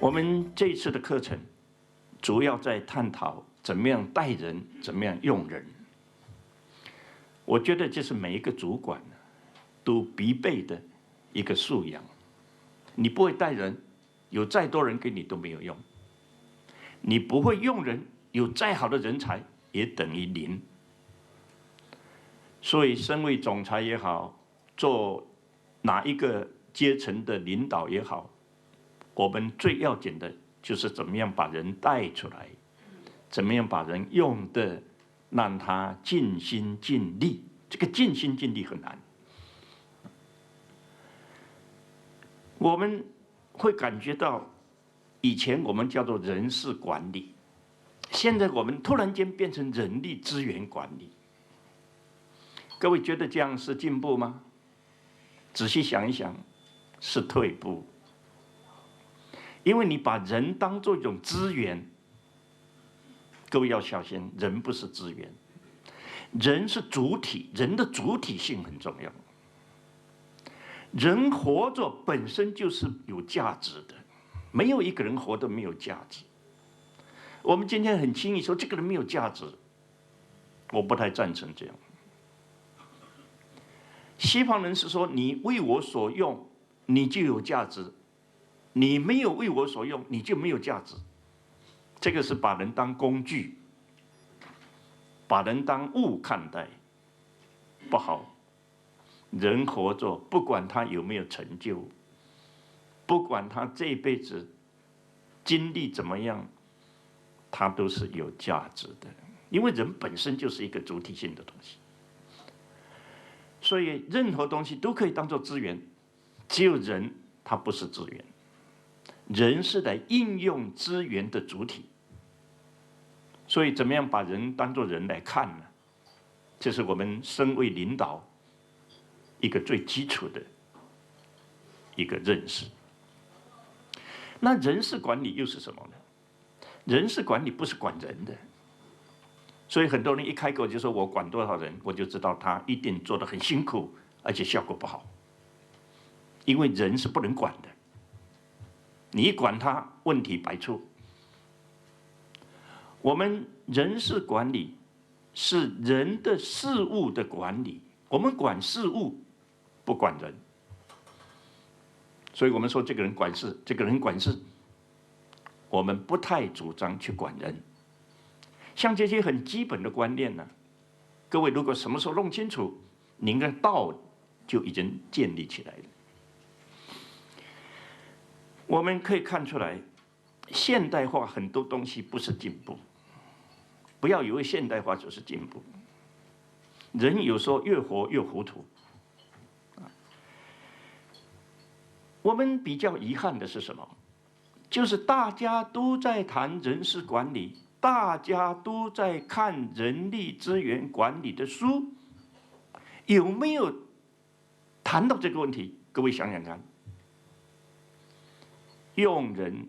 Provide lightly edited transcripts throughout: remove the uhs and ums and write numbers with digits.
我们这一次的课程主要在探讨怎么样带人，怎么样用人。我觉得这是每一个主管都必备的一个素养。你不会带人，有再多人给你都没有用；你不会用人，有再好的人才也等于零。所以，身为总裁也好，做哪一个阶层的领导也好，我们最要紧的就是怎么样把人带出来，怎么样把人用的让他尽心尽力。这个尽心尽力很难。我们会感觉到，以前我们叫做人事管理，现在我们突然间变成人力资源管理。各位觉得这样是进步吗？仔细想一想，是退步。因为你把人当作一种资源，各位要小心，人不是资源，人是主体，人的主体性很重要。人活着本身就是有价值的，没有一个人活得没有价值。我们今天很轻易说这个人没有价值，我不太赞成这样。西方人是说你为我所用，你就有价值；你没有为我所用，你就没有价值。这个是把人当工具，把人当物看待，不好。人活着，不管他有没有成就，不管他这一辈子经历怎么样，他都是有价值的。因为人本身就是一个主体性的东西。所以任何东西都可以当作资源，只有人他不是资源，人是来应用资源的主体。所以怎么样把人当作人来看呢？这是我们身为领导一个最基础的一个认识。那人事管理又是什么呢？人事管理不是管人的。所以很多人一开口就说我管多少人，我就知道他一定做得很辛苦，而且效果不好。因为人是不能管的，你一管他，问题百出。我们人事管理是人的事物的管理，我们管事物，不管人。所以我们说这个人管事，这个人管事，我们不太主张去管人。像这些很基本的观念呢，各位如果什么时候弄清楚，您的道就已经建立起来了。我们可以看出来，现代化很多东西不是进步，不要以为现代化就是进步。人有时候越活越糊涂。我们比较遗憾的是什么？就是大家都在谈人事管理，大家都在看人力资源管理的书，有没有谈到这个问题？各位想想看，用人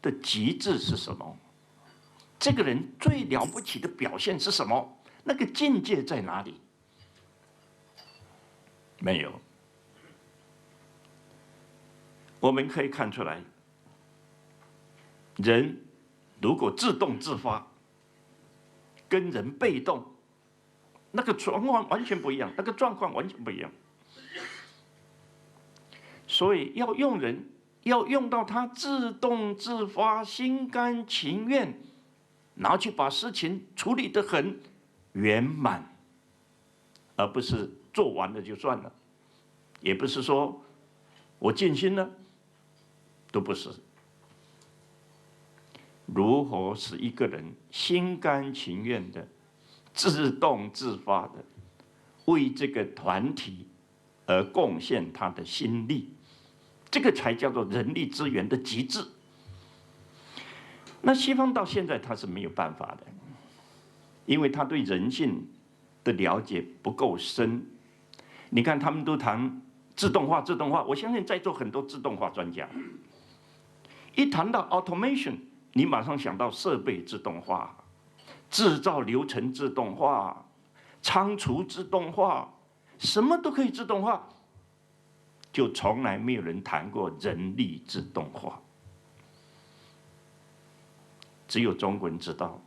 的极致是什么？这个人最了不起的表现是什么？那个境界在哪里？没有。我们可以看出来，人如果自动自发，跟人被动，那个状况完全不一样，那个状况完全不一样。所以要用人，要用到他自动自发、心甘情愿，然后去把事情处理得很圆满，而不是做完了就算了，也不是说我尽心了，都不是。如何使一个人心甘情愿的、自动自发的为这个团体而贡献他的心力，这个才叫做人力资源的极致。那西方到现在他是没有办法的，因为他对人性的了解不够深。你看他们都谈自动化，自动化，我相信在座很多自动化专家，一谈到 automation， 你马上想到设备自动化、制造流程自动化、仓储自动化，什么都可以自动化，就从来没有人谈过人力自动化。只有中国人知道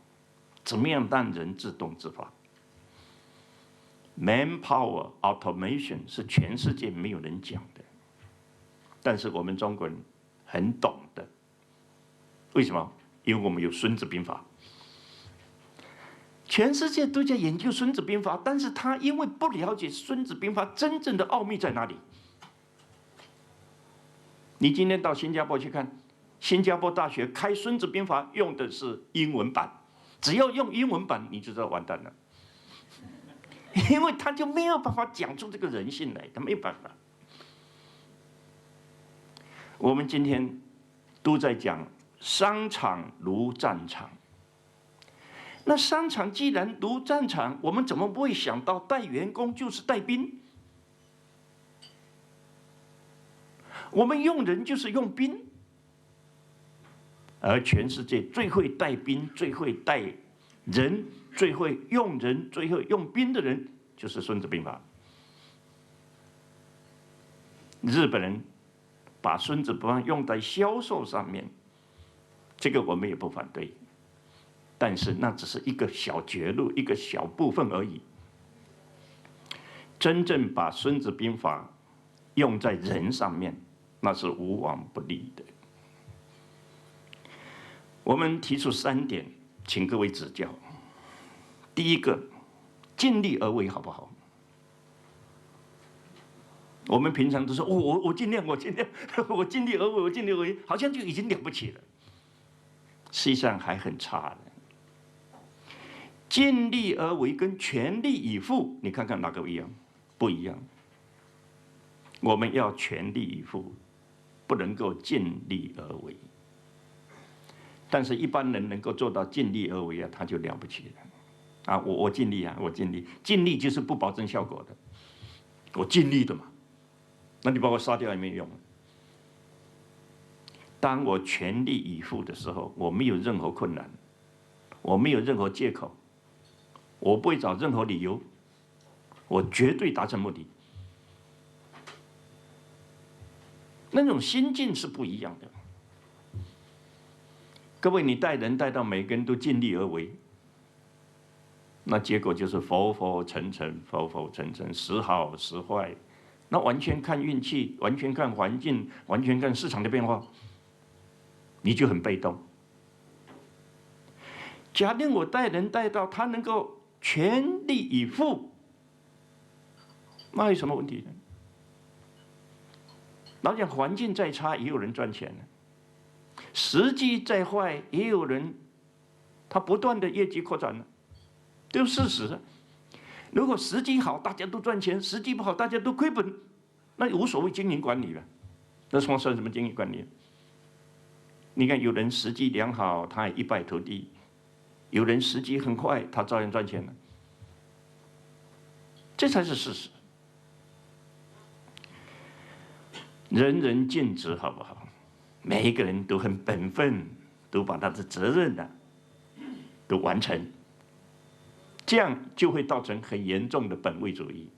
怎么样让人自动自发。Manpower automation 是全世界没有人讲的，但是我们中国人很懂的。为什么？因为我们有《孙子兵法》。全世界都在研究《孙子兵法》，但是他因为不了解《孙子兵法》真正的奥秘在哪里。你今天到新加坡去看，新加坡大学开《孙子兵法》用的是英文版，只要用英文版，你就知道完蛋了，因为他就没有办法讲出这个人性来，他没有办法。我们今天都在讲商场如战场。那商场既然如战场，我们怎么不会想到带员工就是带兵？我们用人就是用兵，而全世界最会带兵、最会带人、最会用人、最会用兵的人，就是《孙子兵法》。日本人把《孙子兵法》用在销售上面，这个我们也不反对。但是那只是一个小绝路，一个小部分而已。真正把《孙子兵法》用在人上面，那是无往不利的。我们提出3点，请各位指教。第一个，尽力而为，好不好？我们平常都说，我尽量，我尽量，我尽力而为，我尽力而为，好像就已经了不起了。实际上还很差的。尽力而为跟全力以赴，你看看哪个不一样？不一样。我们要全力以赴，不能够尽力而为。但是一般人能够做到尽力而为啊，他就了不起了。啊，我尽力啊，我尽力，尽力就是不保证效果的。我尽力的嘛，那你把我杀掉也没用。当我全力以赴的时候，我没有任何困难，我没有任何借口。我不会找任何理由，我绝对达成目的。那种心境是不一样的。各位，你带人带到每个人都尽力而为，那结果就是浮浮沉沉，浮浮沉沉，时好时坏，那完全看运气，完全看环境，完全看市场的变化，你就很被动。假定我带人带到他能够全力以赴，那有什么问题呢？老讲环境再差，也有人赚钱呢；时机再坏，也有人他不断的业绩扩展呢，这是事实。如果时机好，大家都赚钱；时机不好，大家都亏本，那无所谓经营管理了。那算什么经营管理？你看，有人时机良好，他也一败涂地。有人时机很快，他照样赚钱了，这才是事实。人人尽职，好不好？每一个人都很本分，都把他的责任呢，都完成，这样就会造成很严重的本位主义。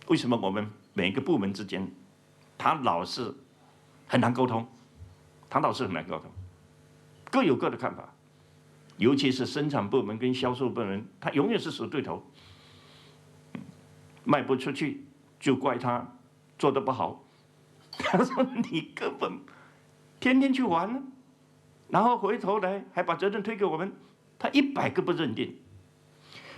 为什么我们每个部门之间，他老是很难沟通？他老是很难沟通。各有各的看法，尤其是生产部门跟销售部门，他永远是死对头。卖不出去就怪他做得不好，他说你根本天天去玩呢，然后回头来还把责任推给我们，他100个不认定。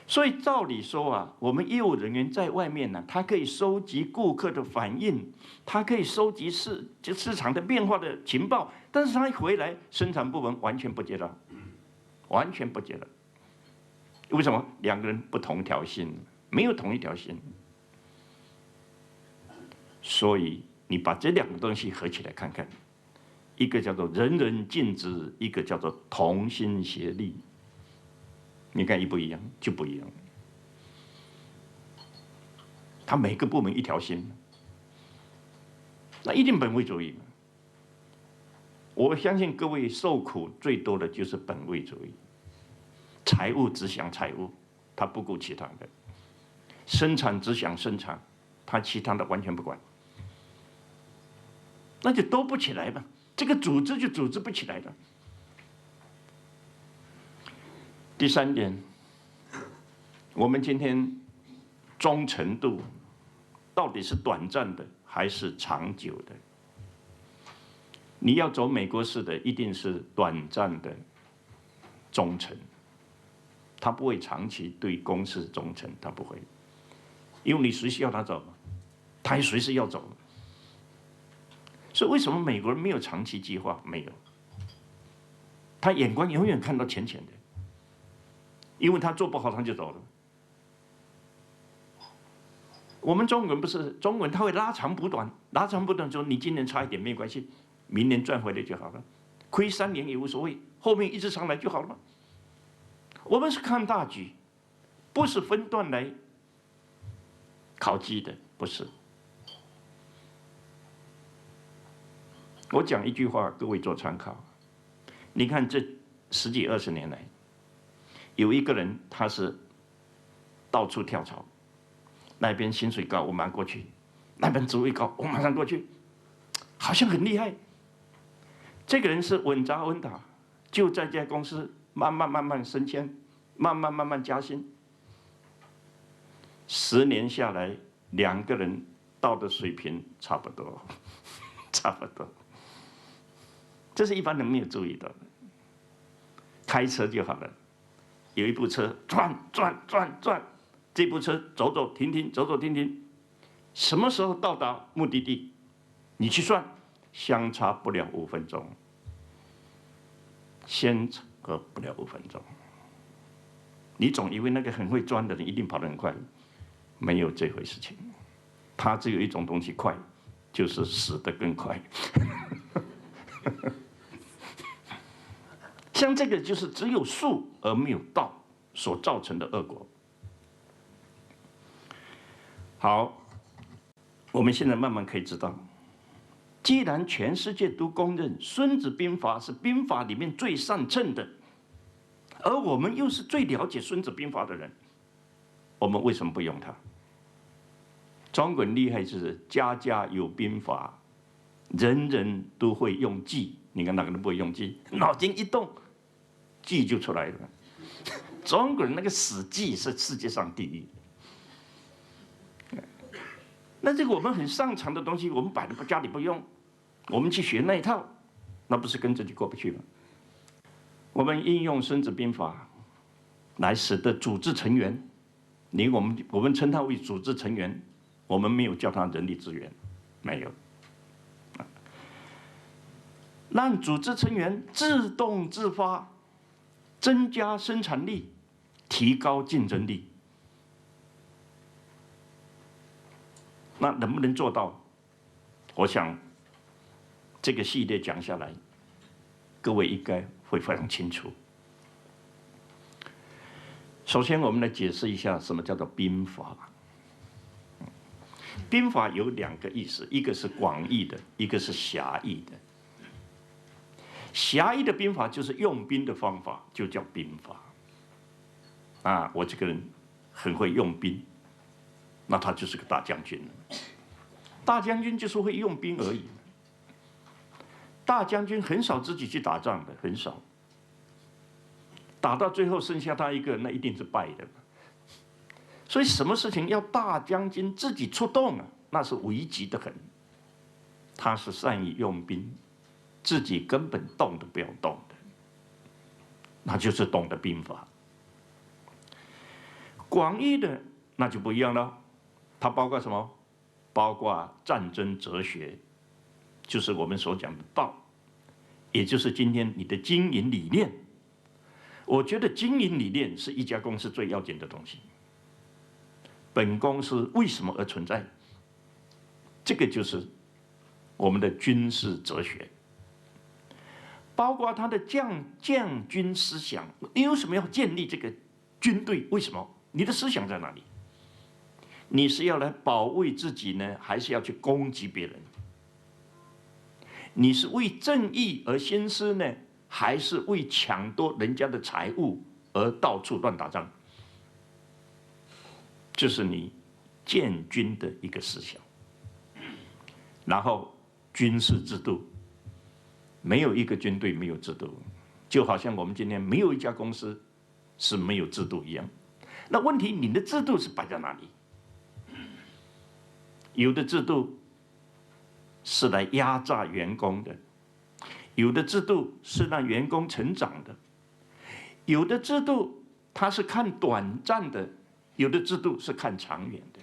所以照理说啊，我们业务人员在外面呢，他可以收集顾客的反应，他可以收集市场的变化的情报，但是他一回来，生产部门完全不接到，完全不接到。为什么？2个人不同条心，没有同一条心。所以你把这2个东西合起来看看，一个叫做人人尽职，一个叫做同心协力。你看一不一样？就不一样。他每个部门一条心，那一定本位主义。我相信各位受苦最多的就是本位主义，财务只想财务，他不顾其他的；生产只想生产，他其他的完全不管，那就都不起来嘛。这个组织就组织不起来了。第三点，我们今天忠诚度到底是短暂的还是长久的？你要走美国式的，一定是短暂的忠诚，他不会长期对公司忠诚，他不会，因为你随时要他走，他也随时要走。所以为什么美国人没有长期计划？没有，他眼光永远看到浅浅的，因为他做不好他就走了。我们中国人不是，中国人他会拉长补短，拉长补短说你今年差一点没关系，明年赚回来就好了，亏3年也无所谓，后面一直上来就好了嘛。我们是看大局，不是分段来考绩的，不是。我讲一句话，各位做参考。你看这10几20年来，有一个人他是到处跳槽，那边薪水高，我马上过去；那边职位高，我马上过去，好像很厉害。这个人是稳扎稳打，就在这家公司慢慢升迁，慢慢加薪。10年下来，2个人到的水平差不多，差不多。这是一般人没有注意到的。开车就好了，有一部车转，这部车走走停停，走走停停，什么时候到达目的地？你去算，相差不了5分钟，相差不了5分钟。你总以为那个很会钻的人一定跑得很快，没有这回事情。他只有一种东西快，就是死得更快。像这个就是只有术而没有道所造成的恶果。好，我们现在慢慢可以知道，既然全世界都公认《孙子兵法》是兵法里面最上乘的，而我们又是最了解《孙子兵法》的人，我们为什么不用它？中国人厉害就是家家有兵法，人人都会用计。你看哪个人不会用计？脑筋一动，计就出来了。中国人那个死记是世界上第一。那这个我们很擅长的东西，我们摆在家里不用，我们去学那一套，那不是跟自己过不去吗？我们应用《孙子兵法》来使得组织成员，我们称它为组织成员，我们没有叫它人力资源，没有。让组织成员自动自发，增加生产力，提高竞争力。那能不能做到？我想这个系列讲下来，各位应该会非常清楚。首先，我们来解释一下什么叫做兵法。兵法有2个意思，一个是广义的，一个是狭义的。狭义的兵法就是用兵的方法，就叫兵法。我这个人很会用兵，那他就是个大将军了。大将军就是会用兵而已。大将军很少自己去打仗的，很少。打到最后剩下他一个，那一定是败的。所以什么事情要大将军自己出动啊，那是危急的很。他是善于用兵。自己根本动都不要动的，那就是懂得兵法。广义的那就不一样了，它包括什么？包括战争哲学，就是我们所讲的道，也就是今天你的经营理念。我觉得经营理念是一家公司最要紧的东西。本公司为什么而存在？这个就是我们的军事哲学。包括他的将军思想，你为什么要建立这个军队？为什么？你的思想在哪里？你是要来保卫自己呢，还是要去攻击别人？你是为正义而心思呢，还是为抢夺人家的财物而到处乱打仗？这是你建军的一个思想。然后军事制度。没有一个军队没有制度，就好像我们今天没有一家公司是没有制度一样。那问题，你的制度是摆在哪里？有的制度是来压榨员工的，有的制度是让员工成长的，有的制度它是看短暂的，有的制度是看长远的。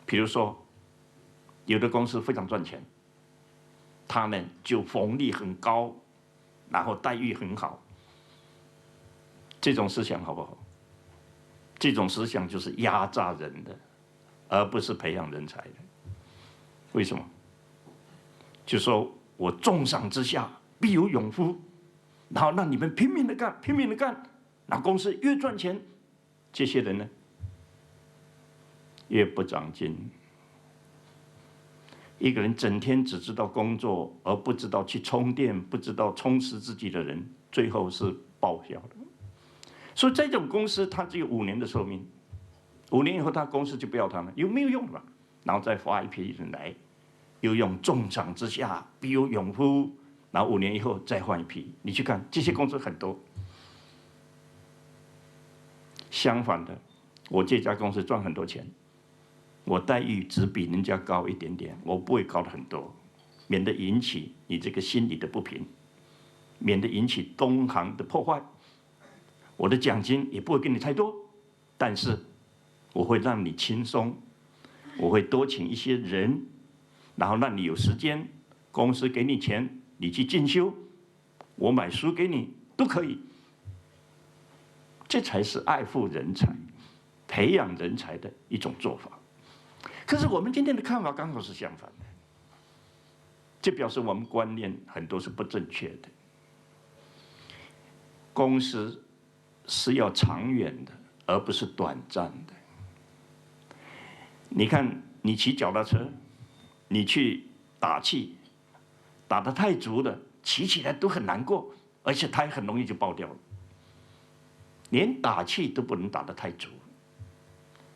比如说，有的公司非常赚钱，他们就福利很高，然后待遇很好。这种思想好不好？这种思想就是压榨人的，而不是培养人才的。为什么？就说我重赏之下必有勇夫，然后让你们拼命的干，拼命的干，那公司越赚钱，这些人呢越不长进。一个人整天只知道工作，而不知道去充电，不知道充实自己的人，最后是报销的。所以这种公司，它只有5年的寿命，5年以后，他公司就不要他了，有没有用了？然后再发一批人来，又用重赏之下必有勇夫，然后5年以后再换一批。你去看这些公司很多。相反的，我这家公司赚很多钱，我待遇只比人家高一点点，我不会高得很多，免得引起你这个心理的不平，免得引起同行的破坏。我的奖金也不会给你太多，但是我会让你轻松，我会多请一些人，然后让你有时间，公司给你钱，你去进修，我买书给你都可以。这才是爱护人才、培养人才的一种做法。可是我们今天的看法刚好是相反的，这表示我们观念很多是不正确的。公司是要长远的，而不是短暂的。你看，你骑脚踏车，你去打气，打得太足了，骑起来都很难过，而且胎很容易就爆掉了。连打气都不能打得太足。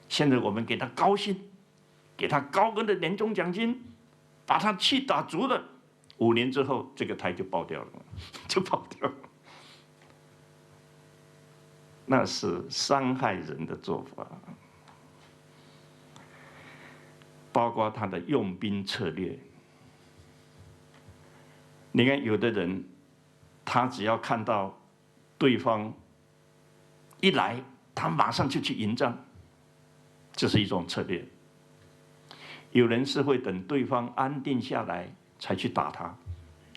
现在我们给他高薪，给他高额的年终奖金，把他气打足了，5年之后，这个胎就爆掉了，就爆掉了。那是伤害人的做法，包括他的用兵策略。你看，有的人，他只要看到对方一来，他马上就去迎战，这是一种策略。有人是会等对方安定下来才去打他，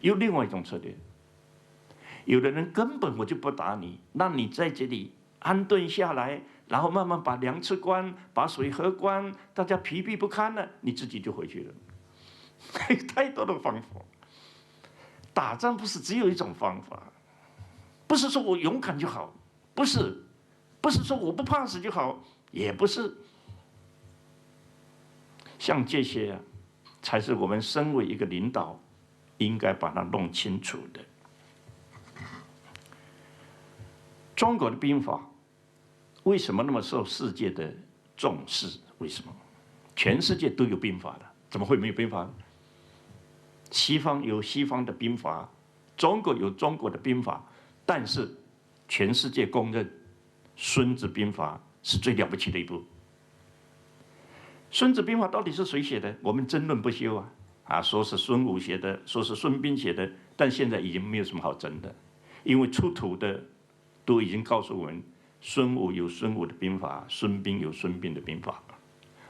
有另外一种策略。有的人根本我就不打你，让你在这里安顿下来，然后慢慢把粮吃光，把水喝光，大家疲惫不堪了，你自己就回去了。太多的方法，打仗不是只有一种方法，不是说我勇敢就好，不是，不是说我不怕死就好，也不是。像这些才是我们身为一个领导应该把它弄清楚的。中国的兵法为什么那么受世界的重视？为什么？全世界都有兵法的，怎么会没有兵法？西方有西方的兵法，中国有中国的兵法，但是全世界公认《孙子兵法》是最了不起的一部。《孙子兵法》到底是谁写的？我们争论不休啊！说是孙武写的，说是孙膑写的，但现在已经没有什么好争的，因为出土的都已经告诉我们，孙武有孙武的兵法，孙膑有孙膑的兵法。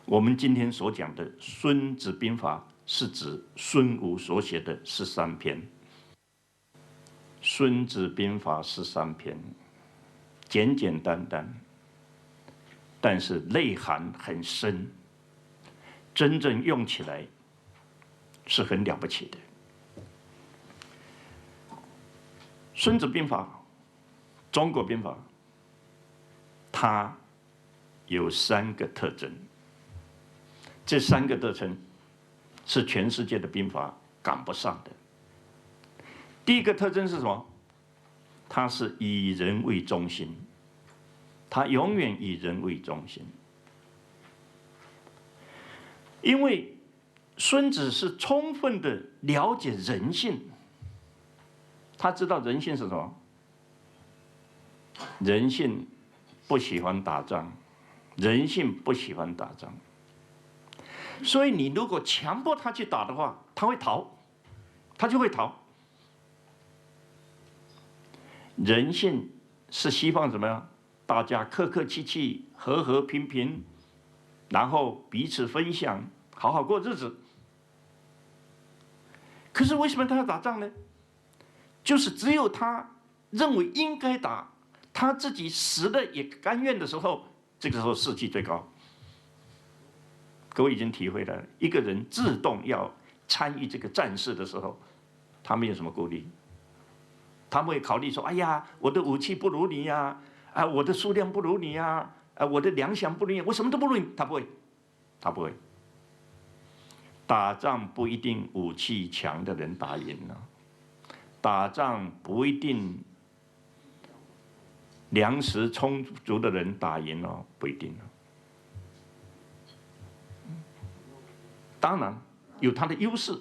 我们今天所讲的《孙子兵法》是指孙武所写的13篇，《孙子兵法》13篇，简简单单，但是内涵很深，真正用起来是很了不起的。《孙子兵法》，中国兵法，它有3个特征，这3个特征是全世界的兵法赶不上的。第一个特征是什么？它是以人为中心，它永远以人为中心。因为孙子是充分的了解人性，他知道人性是什么？人性不喜欢打仗，人性不喜欢打仗。所以你如果强迫他去打的话，他会逃，他就会逃。人性是希望怎么样？大家客客气气、和和平平，然后彼此分享，好好过日子。可是为什么他要打仗呢？就是只有他认为应该打，他自己死了也甘愿的时候，这个时候士气最高。各位已经体会了，一个人自动要参与这个战事的时候，他没有什么顾虑，他不会考虑说：“哎呀，我的武器不如你呀，我的数量不如你呀，我的粮饷不如你，我什么都不如你。”他不会，他不会。打仗不一定武器强的人打赢了，打仗不一定粮食充足的人打赢了，不一定。当然有它的优势，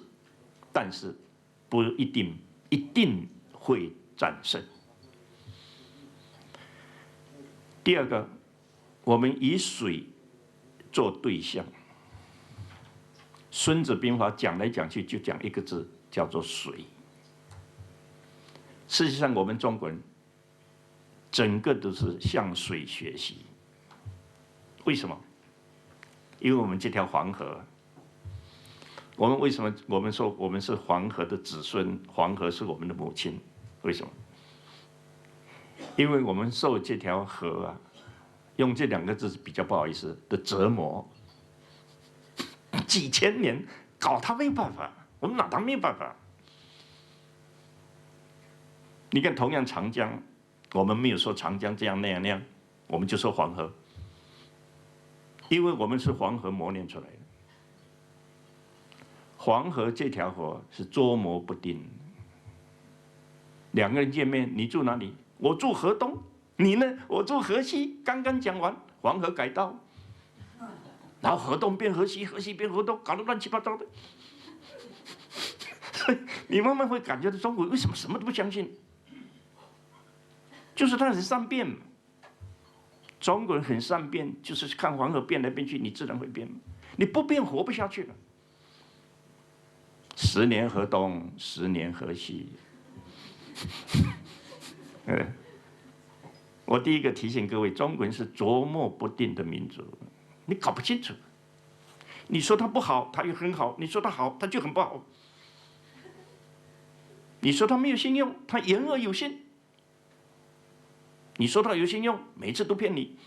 但是不一定会战胜。第二个，我们以水做对象。孙子兵法讲来讲去就讲一个字，叫做水。事实上，我们中国人整个都是向水学习。为什么？因为我们这条黄河。我们为什么我们说我们是黄河的子孙？黄河是我们的母亲，为什么？因为我们受这条河啊，用这2个字比较不好意思的折磨，几千年搞它没有办法，我们拿它没有办法。你看，同样长江，我们没有说长江这样那样那样，我们就说黄河，因为我们是黄河磨练出来的。黄河这条河是捉摸不定。2个人见面，你住哪里？我住河东，你呢？我住河西。刚刚讲完，黄河改道，然后河东变河西，河西变河东，搞得乱七八糟的。所以你慢慢会感觉到中国为什么什么都不相信，就是他很善变嘛。中国人很善变，就是看黄河变来变去，你自然会变。你不变活不下去了。10年河东，10年河西。我第一个提醒各位，中国人是琢磨不定的民族，你搞不清楚。你说他不好，他又很好；你说他好，他就很不好。你说他没有信用，他言而有信；你说他有信用，每次都骗你。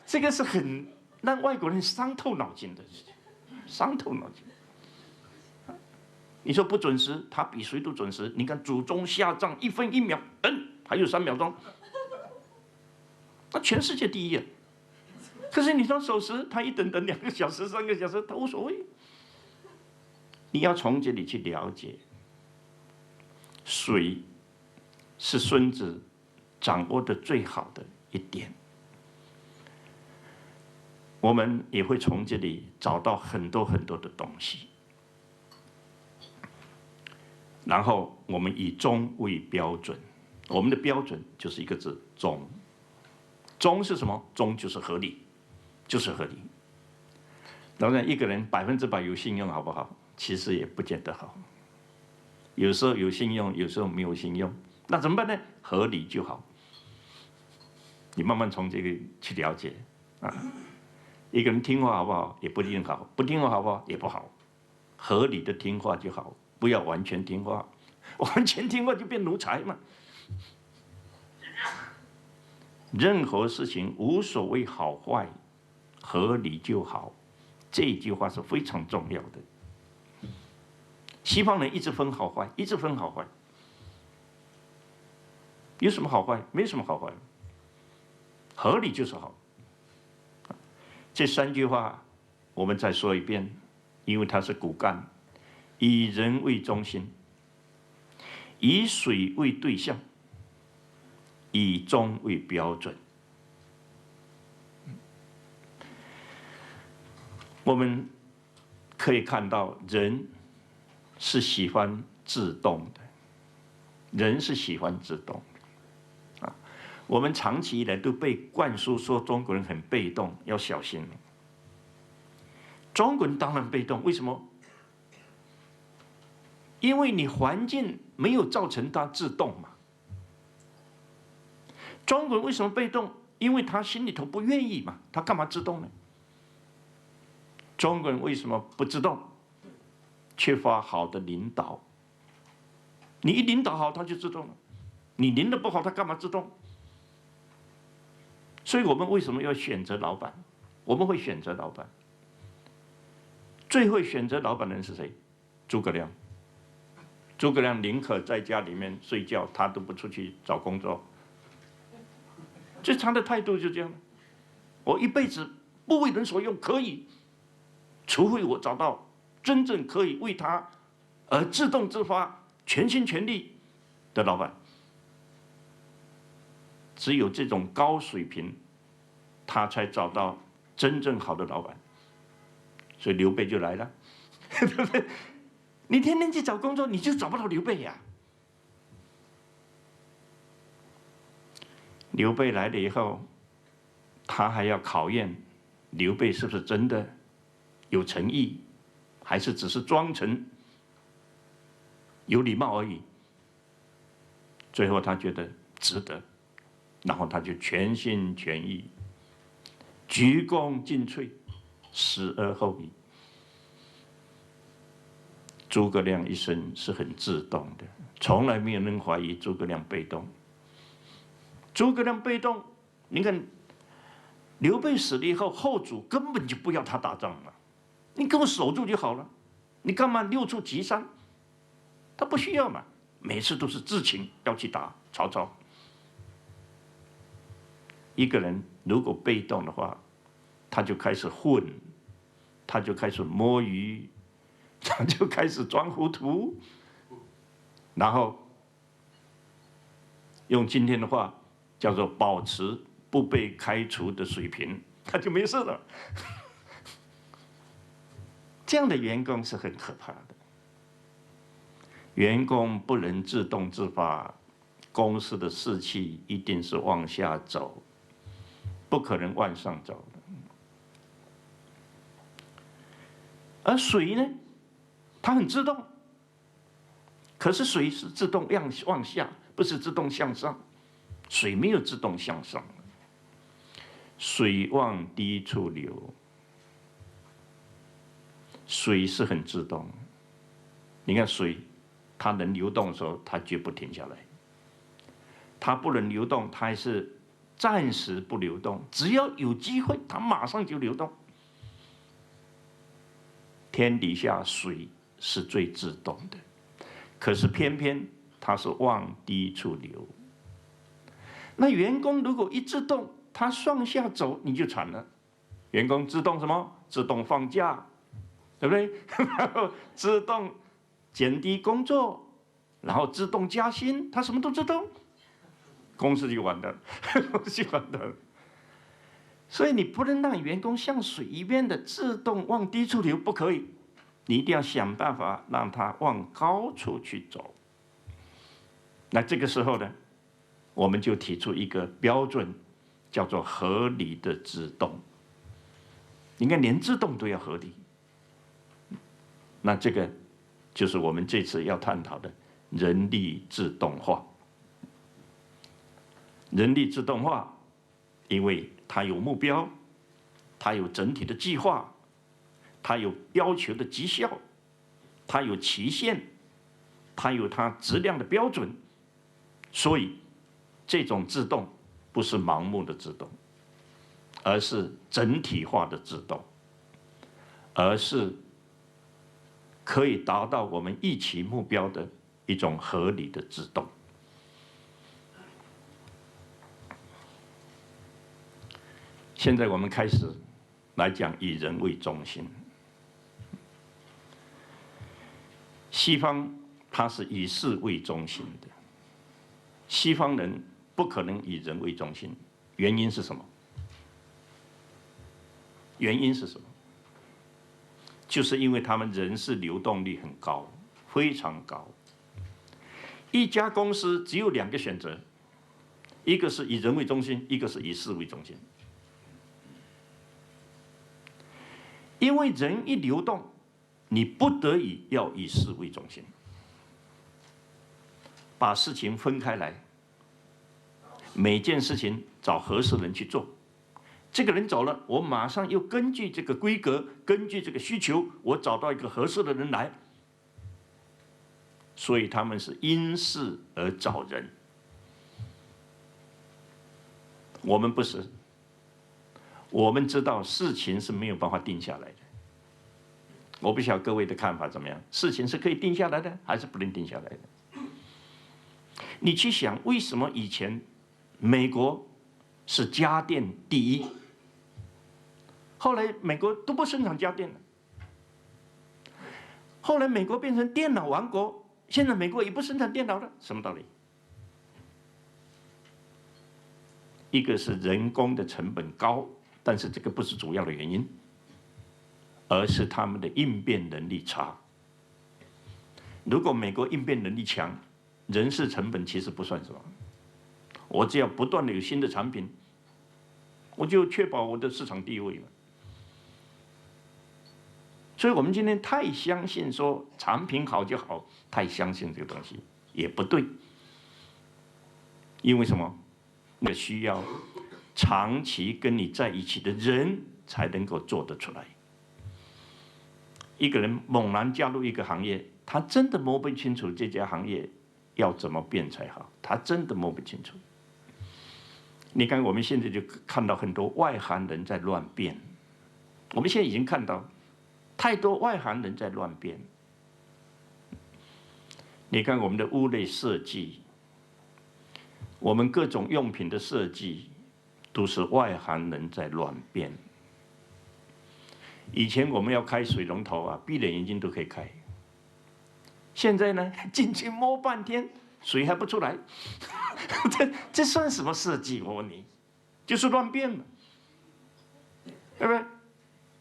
这个是很让外国人伤透脑筋的事情，伤透脑筋。你说不准时，他比谁都准时。你看祖宗下葬1分1秒，还有3秒钟，那全世界第一啊！可是你说守时，他一等2个小时、3个小时，他无所谓。你要从这里去了解，水是孙子掌握的最好的一点。我们也会从这里找到很多很多的东西。然后我们以中为标准，我们的标准就是一个字：中。中是什么？中就是合理，就是合理。当然，一个人100%有信用好不好？其实也不见得好。有时候有信用，有时候没有信用，那怎么办呢？合理就好。你慢慢从这个去了解啊。一个人听话好不好？也不一定好；不听话好不好？也不好。合理的听话就好。不要完全听话，完全听话就变奴才嘛。任何事情无所谓好坏，合理就好。这句话是非常重要的。西方人一直分好坏，一直分好坏。有什么好坏？没什么好坏，合理就是好。这3句话我们再说一遍，因为它是骨干。以人为中心，以水为对象，以中为标准。我们可以看到，人是喜欢自动的，人是喜欢自动的。我们长期以来都被灌输说中国人很被动，要小心。中国人当然被动，为什么？因为你环境没有造成他自动嘛。中国人为什么被动？因为他心里头不愿意嘛，他干嘛自动呢？中国人为什么不自动？缺乏好的领导。你一领导好，他就自动了；你领导不好，他干嘛自动？所以我们为什么要选择老板？我们会选择老板。最会选择老板的人是谁？诸葛亮。诸葛亮宁可在家里面睡觉，他都不出去找工作。就他的态度就这样。我一辈子不为人所用，可以，除非我找到真正可以为他而自动自发、全心全力的老板。只有这种高水平，他才找到真正好的老板。所以刘备就来了，对不对？你天天去找工作，你就找不到刘备呀。刘备来了以后，他还要考验刘备是不是真的有诚意，还是只是装成有礼貌而已。最后他觉得值得，然后他就全心全意，鞠躬尽瘁，死而后已。诸葛亮一生是很自动的，从来没有人怀疑诸葛亮被动。诸葛亮被动，你看刘备死了以后，后主根本就不要他打仗了，你给我守住就好了，你干嘛六处击山？他不需要嘛，每次都是自请要去打曹操。一个人如果被动的话，他就开始混，他就开始摸鱼，他就开始装糊涂，然后用今天的话叫做保持不被开除的水平，他就没事了。这样的员工是很可怕的。员工不能自动自发，公司的士气一定是往下走，不可能往上走的。而水呢，它很自动，可是水是自动往下，不是自动向上。水没有自动向上，水往低处流。水是很自动，你看水，它能流动的时候，它绝不停下来；它不能流动，它还是暂时不流动。只要有机会，它马上就流动。天底下水是最自动的，可是偏偏它是往低处流。那员工如果一自动，他向下走，你就惨了。员工自动什么？自动放假，对不对？然后自动减低工作，然后自动加薪，他什么都自动，公司就完蛋，公司就完蛋。所以你不能让员工像水一样的自动往低处流，不可以。你一定要想办法让他往高处去走。那这个时候呢，我们就提出一个标准，叫做合理的自动。你看，连自动都要合理，那这个就是我们这次要探讨的人力自动化。人力自动化，因为它有目标，它有整体的计划，它有要求的绩效，它有期限，它有它质量的标准，所以这种自动不是盲目的自动，而是整体化的自动，而是可以达到我们预期目标的一种合理的自动。现在我们开始来讲以人为中心。西方它是以事为中心的，西方人不可能以人为中心，原因是什么？原因是什么？就是因为他们人事流动率很高，非常高。一家公司只有2个选择：一个是以人为中心，一个是以事为中心。因为人一流动，你不得已要以事为中心，把事情分开来，每件事情找合适人去做。这个人走了，我马上又根据这个规格，根据这个需求，我找到一个合适的人来。所以他们是因事而找人，我们不是。我们知道事情是没有办法定下来的。我不晓得各位的看法怎么样？事情是可以定下来的，还是不能定下来的？你去想，为什么以前美国是家电第一，后来美国都不生产家电了，后来美国变成电脑王国，现在美国也不生产电脑了，什么道理？一个是人工的成本高，但是这个不是主要的原因，而是他们的应变能力差。如果美国应变能力强，人事成本其实不算什么。我只要不断的有新的产品，我就确保我的市场地位了。所以我们今天太相信说产品好就好，太相信这个东西也不对。因为什么？那需要长期跟你在一起的人才能够做得出来。一个人猛然加入一个行业，他真的摸不清楚这家行业要怎么变才好，他真的摸不清楚。你看，我们现在就看到很多外行人在乱变，我们现在已经看到太多外行人在乱变。你看我们的屋内设计，我们各种用品的设计，都是外行人在乱变。以前我们要开水龙头啊，闭着眼睛都可以开。现在呢，进去摸半天，水还不出来，这算什么设计？我问你，就是乱变嘛，对不对？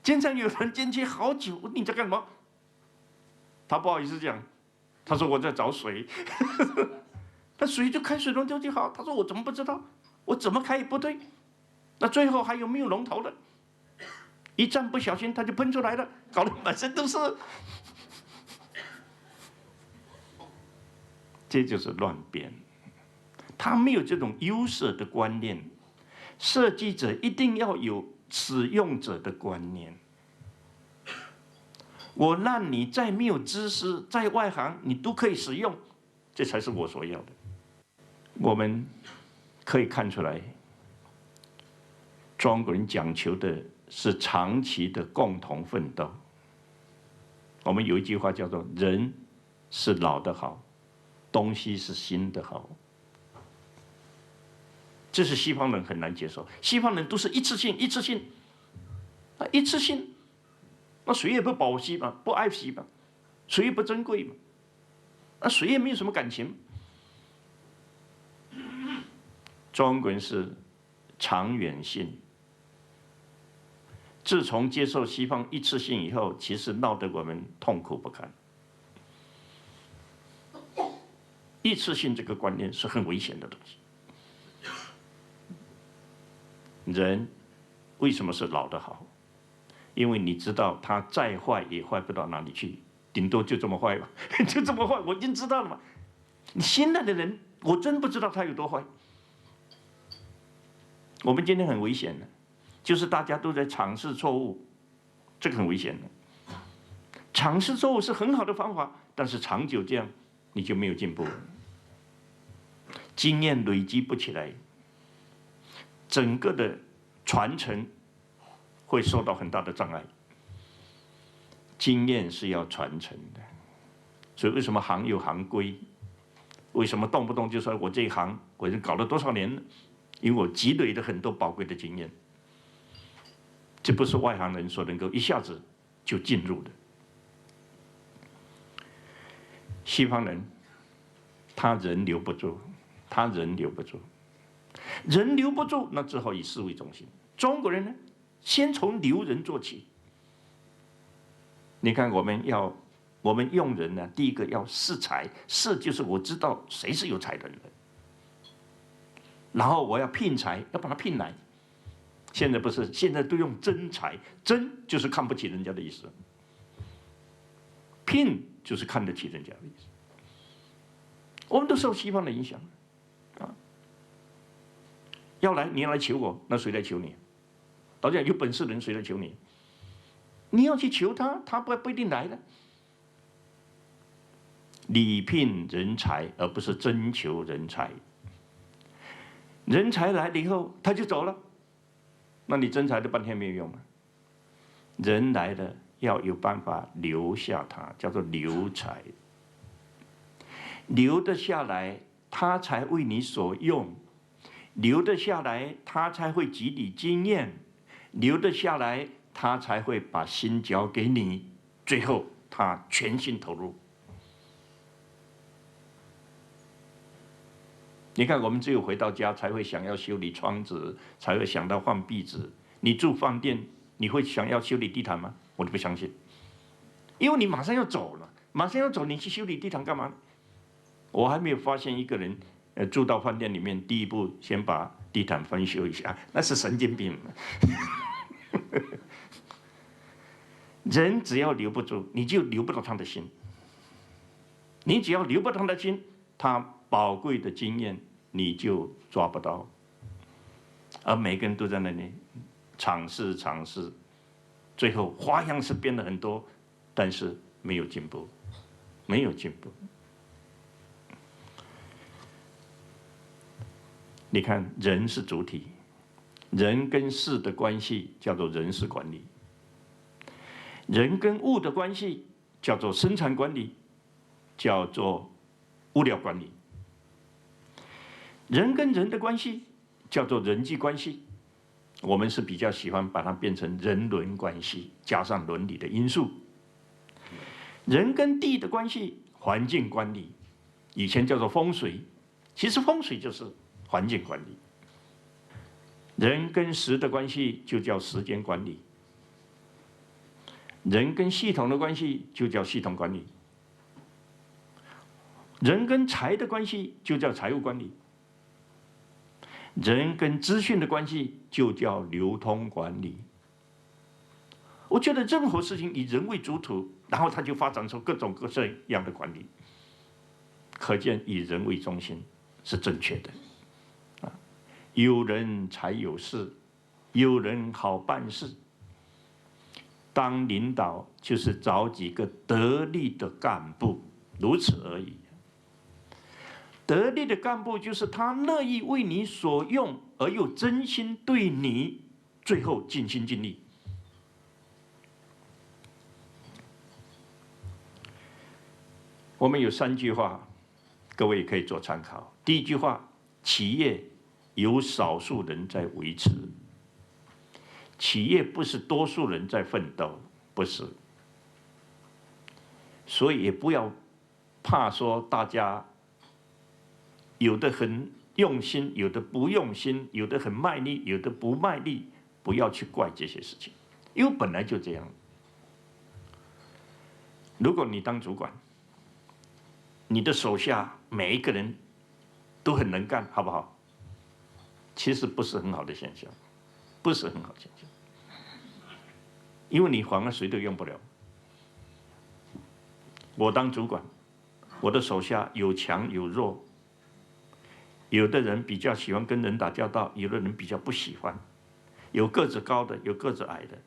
经常有人进去好久，你在干什么？他不好意思讲，他说我在找水，那水就开水龙头就好。他说我怎么不知道？我怎么开也不对，那最后还有没有龙头的？一站不小心，它就喷出来了，搞得满身都是。这就是乱编，他没有这种优势的观念。设计者一定要有使用者的观念。我让你再没有知识，在外行，你都可以使用，这才是我所要的。我们可以看出来，中国人讲求的是长期的共同奋斗。我们有一句话叫做“人是老的好，东西是新的好”，这是西方人很难接受。西方人都是一次性，一次性，一次性，那谁也不保惜嘛，不爱惜嘛，谁也不珍贵嘛，那谁也没有什么感情。中国人是长远性。自从接受西方一次性以后，其实闹得我们痛苦不堪。一次性这个观念是很危险的东西。人为什么是老的好？因为你知道他再坏也坏不到哪里去，顶多就这么坏吧，就这么坏，我已经知道了嘛。你现在的人，我真不知道他有多坏。我们今天很危险的。就是大家都在尝试错误，这个很危险的。尝试错误是很好的方法，但是长久这样你就没有进步了，经验累积不起来，整个的传承会受到很大的障碍。经验是要传承的，所以为什么行有行规？为什么动不动就说我这一行我已经搞了多少年了？因为我积累了很多宝贵的经验。这不是外行人所能够一下子就进入的。西方人，他人留不住，他人留不住，人留不住，那只好以事为中心。中国人呢，先从留人做起。你看，我们用人呢，第一个要识才，识就是我知道谁是有才的人。然后我要聘才，要把他聘来。现在不是，现在都用真才，真就是看不起人家的意思，聘就是看得起人家的意思。我们都受西方的影响，啊，你要来求我，那谁来求你？大家有本事的人谁来求你？你要去求他，他不一定来的。礼聘人才，而不是征求人才。人才来了以后，他就走了，那你征才的半天没有用了。人来了，要有办法留下他，叫做留才。留得下来，他才为你所用；留得下来，他才会给你经验；留得下来，他才会把心交给你，最后他全心投入。你看，我们只有回到家才会想要修理窗子，才会想到换壁纸。你住饭店，你会想要修理地毯吗？我都不相信，因为你马上要走了，马上要走，你去修理地毯干嘛？我还没有发现一个人，住到饭店里面，第一步先把地毯翻修一下，那是神经病。人只要留不住，你就留不到他的心。你只要留不到他的心，他宝贵的经验你就抓不到。而每个人都在那里尝试，最后花样是变得很多，但是没有进步，没有进步。你看，人是主体，人跟事的关系叫做人事管理，人跟物的关系叫做生产管理，叫做物料管理。人跟人的关系叫做人际关系，我们是比较喜欢把它变成人伦关系，加上伦理的因素。人跟地的关系，环境管理，以前叫做风水，其实风水就是环境管理。人跟时的关系就叫时间管理，人跟系统的关系就叫系统管理，人跟财的关系就叫财务管理，人跟资讯的关系就叫流通管理。我觉得任何事情以人为主体，然后它就发展出各种各样的管理，可见以人为中心是正确的。有人才有事，有人好办事。当领导就是找几个得力的干部，如此而已。得力的干部就是他乐意为你所用，而又真心对你，最后尽心尽力。我们有3句话，各位可以做参考。第一句话，企业有少数人在维持，企业不是多数人在奋斗，不是。所以也不要怕说大家有的很用心，有的不用心，有的很卖力，有的不卖力，不要去怪这些事情，因为本来就这样。如果你当主管，你的手下每一个人都很能干，好不好？其实不是很好的现象，不是很好的现象，因为你反而谁都用不了。我当主管，我的手下有强有弱，有的人比较喜欢跟人打交道，有的人比较不喜欢，有个子高的，有个子矮的，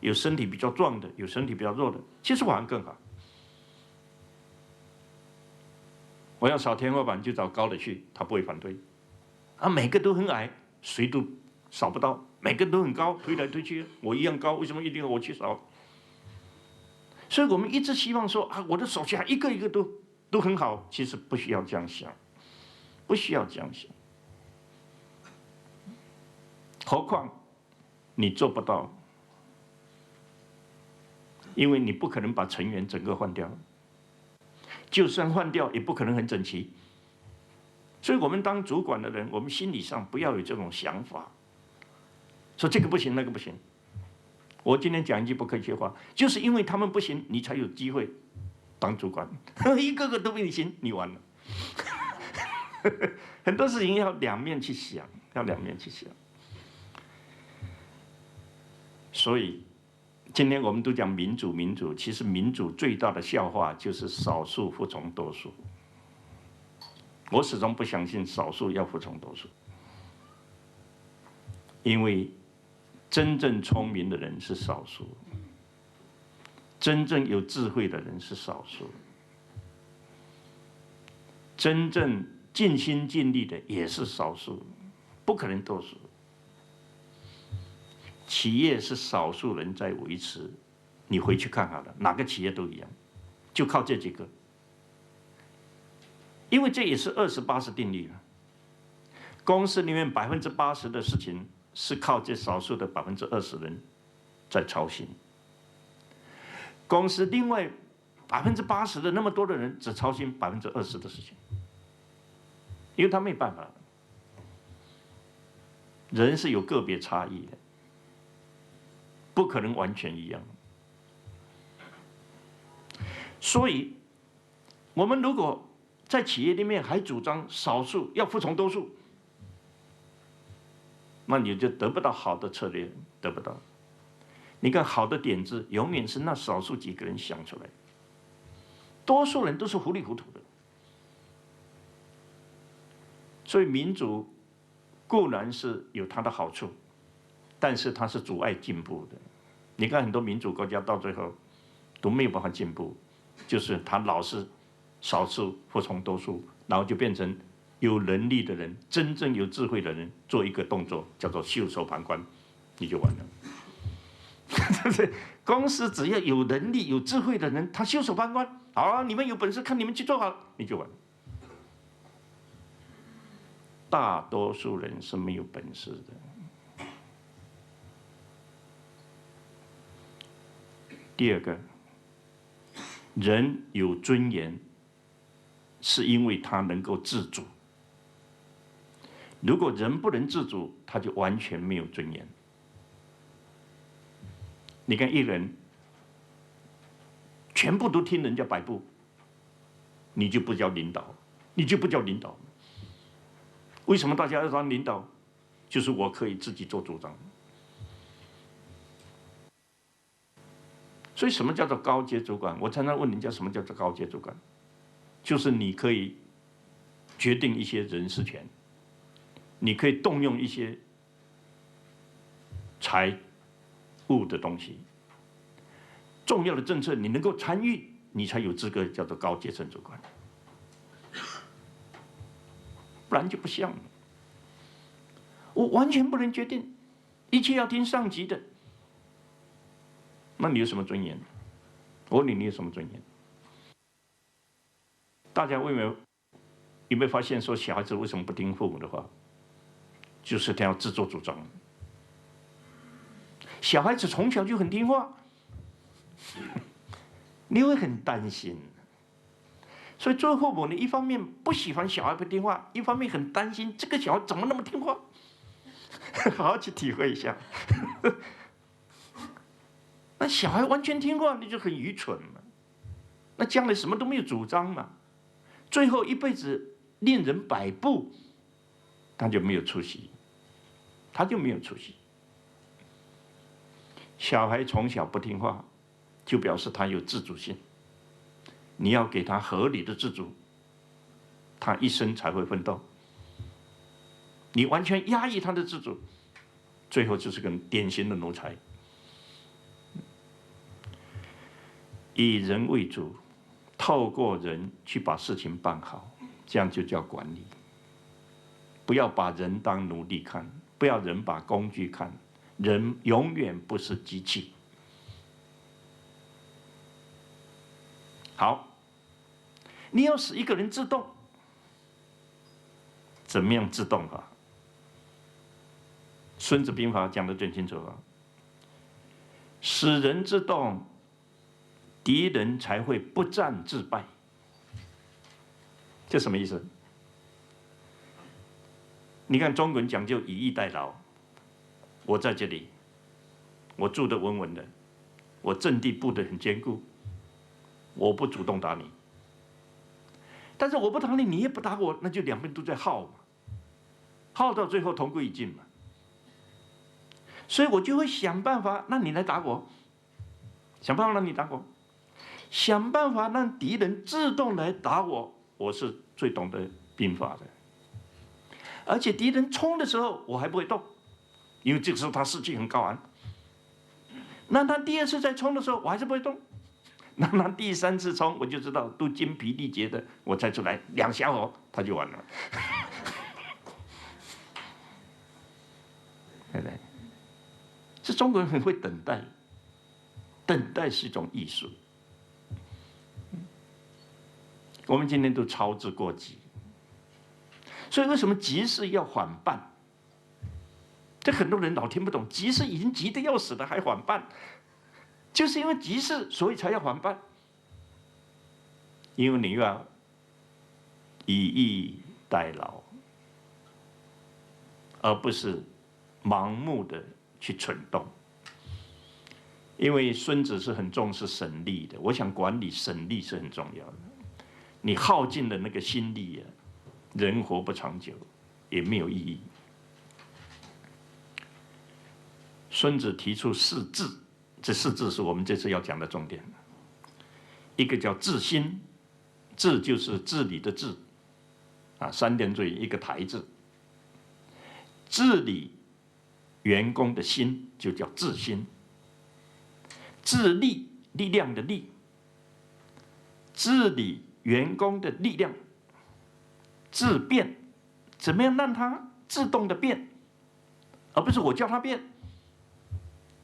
有身体比较壮的，有身体比较弱的，其实我还更好。我要扫天花板就找高的去，他不会反对。每个都很矮，谁都扫不到；每个都很高，推来推去，我一样高，为什么一定要我去扫？所以我们一直希望说我的手下一个一个都很好，其实不需要这样想，不需要这样想。何况你做不到，因为你不可能把成员整个换掉。就算换掉，也不可能很整齐。所以我们当主管的人，我们心理上不要有这种想法，说这个不行，那个不行。我今天讲一句不客气的话，就是因为他们不行，你才有机会当主管。一个个都比你行，你完了。很多事情要两面去想，要两面去想。所以，今天我们都讲民主，民主其实民主最大的笑话就是少数服从多数。我始终不相信少数要服从多数，因为真正聪明的人是少数，真正有智慧的人是少数，真正尽心尽力的也是少数，不可能多数。企业是少数人在维持，你回去看好了，哪个企业都一样，就靠这几个。因为这也是20-80定律啊。公司里面80%的事情是靠这少数的20%人在操心，公司另外80%的那么多的人只操心20%的事情，因为他没办法，人是有个别差异的，不可能完全一样。所以，我们如果在企业里面还主张少数要服从多数，那你就得不到好的策略，得不到。你看，好的点子永远是那少数几个人想出来，多数人都是糊里糊涂的。所以民主固然是有它的好处，但是它是阻碍进步的。你看很多民主国家到最后都没有办法进步，就是他老是少数服从多数，然后就变成有能力的人、真正有智慧的人做一个动作，叫做袖手旁观，你就完了。公司只要有能力、有智慧的人，他袖手旁观，好啊，你们有本事，看你们去做好了，你就完了。大多数人是没有本事的。第二个，人有尊严，是因为他能够自主。如果人不能自主，他就完全没有尊严。你看，一人全部都听人家摆布，你就不叫领导，你就不叫领导。为什么大家要当领导？就是我可以自己做主张。所以，什么叫做高阶主管？我常常问人家，什么叫做高阶主管？就是你可以决定一些人事权，你可以动用一些财务的东西，重要的政策你能够参与，你才有资格叫做高阶层主管，不然就不像了。我完全不能决定，一切要听上级的，那你有什么尊严？我问你，你有什么尊严？大家有没有发现说，小孩子为什么不听父母的话？就是他要自作主张。小孩子从小就很听话，你会很担心。所以做父母的，一方面不喜欢小孩不听话，一方面很担心这个小孩怎么那么听话。好好去体会一下。那小孩完全听话，那就很愚蠢了。那将来什么都没有主张嘛，最后一辈子令人摆布，他就没有出息，他就没有出息。小孩从小不听话，就表示他有自主性。你要给他合理的自主，他一生才会奋斗。你完全压抑他的自主，最后就是个典型的奴才。以人为主，透过人去把事情办好，这样就叫管理。不要把人当奴隶看，不要人把工具看，人永远不是机器。好，你要使一个人自动，怎么样自动法？孙子兵法讲得最清楚了，使人自动，敌人才会不战自败。这什么意思？你看中国人讲究以逸待劳，我在这里，我住得稳稳的，我阵地布得很坚固，我不主动打你。但是我不打你，你也不打我，那就两边都在耗嘛，耗到最后同归于尽嘛。所以我就会想办法让你来打我，想办法让你打我，想办法让敌人自动来打我。我是最懂得兵法的，而且敌人冲的时候我还不会动，因为这个时候他士气很高昂。那他第二次再冲的时候，我还是不会动。那他第三次冲，我就知道都精疲力竭的，我再出来两下哦，他就完了。对不对？是中国人很会等待，等待是一种艺术。我们今天都操之过急，所以为什么急事要缓办？这很多人老听不懂，急事已经急得要死了，还缓办，就是因为急事，所以才要缓办。因为你要以逸待劳，而不是盲目的去蠢动。因为孙子是很重视省力的，我想管理省力是很重要的。你耗尽了那个心力啊，人活不长久，也没有意义。孙子提出四治，这四治是我们这次要讲的重点。一个叫治心，治就是治理的治，啊，三点水一个台字。治理员工的心就叫治心。治力，力量的力。治理员工的力量。治变，怎么样让它自动的变，而不是我叫它变。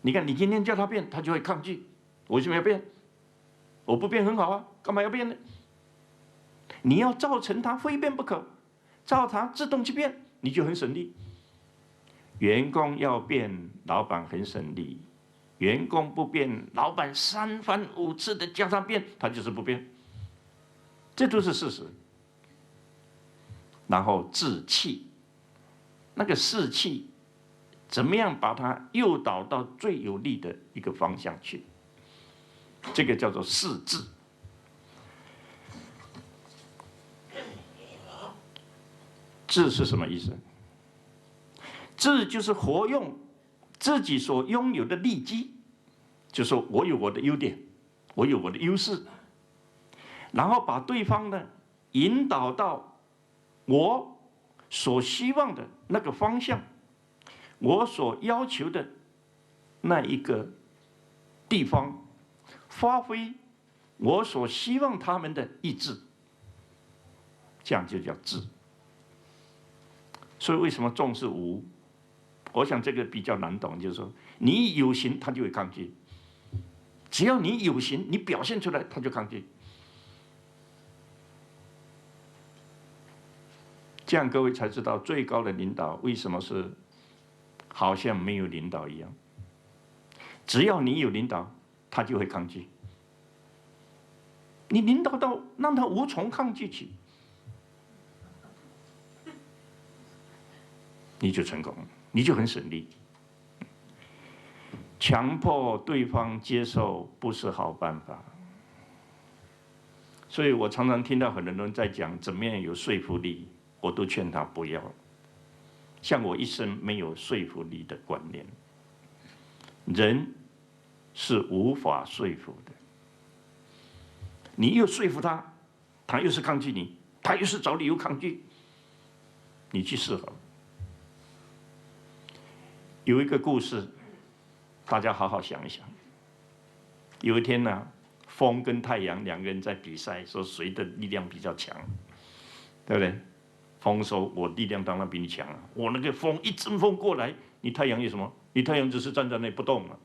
你看，你今天叫它变，它就会抗拒。我为什么要变？我不变很好啊，干嘛要变呢？你要造成它非变不可，照它自动去变，你就很省力。员工要变，老板很省力；员工不变，老板3番5次的叫他变，他就是不变。这都是事实。然后治气，那个士气怎么样把它诱导到最有利的一个方向去？这个叫做士治。治是什么意思？治就是活用自己所拥有的利基，就是说我有我的优点，我有我的优势，然后把对方呢引导到我所希望的那个方向，我所要求的那一个地方，发挥我所希望他们的意志，这样就叫治。所以为什么重视无？我想这个比较难懂，就是说你有形，他就会抗拒；只要你有形，你表现出来，他就抗拒。这样各位才知道最高的领导为什么是好像没有领导一样。只要你有领导，他就会抗拒。你领导到让他无从抗拒起，你就成功了，你就很省力。强迫对方接受不是好办法，所以我常常听到很多人在讲怎么样有说服力，我都劝他不要。像我一生没有说服力的观念，人是无法说服的。你又说服他，他又是抗拒你，他又是找理由抗拒，你去试好了。有一个故事，大家好好想一想。有一天呢，风跟太阳两个人在比赛，说谁的力量比较强，对不对？风说：“我力量当然比你强啊！我那个风一阵风过来，你太阳有什么？你太阳只是站在那不动嘛。”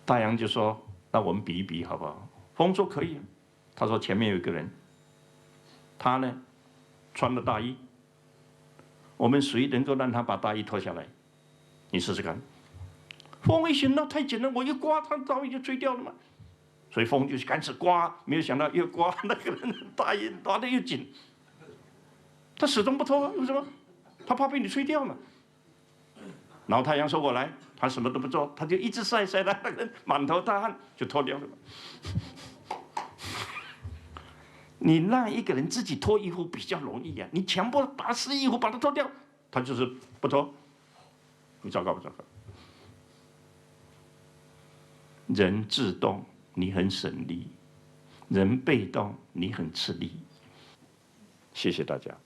太阳就说：“那我们比一比好不好？”风说：“可以啊。”他说：“前面有一个人，他呢穿了大衣，我们谁能够让他把大衣脱下来？你试试看。”风一想到太紧了，我一刮，他大衣就吹掉了嘛。所以风就开始刮，没有想到越刮那个人大衣拉得越紧，他始终不脱，为什么？他怕被你吹掉嘛。然后太阳说过来，他什么都不做，他就一直晒，晒到那个人满头大汗，就脱掉了。你让一个人自己脱衣服比较容易啊，你强迫把他湿衣服把他脱掉，他就是不脱，你糟糕不糟糕？人自动你很省力，人被动你很吃力。谢谢大家。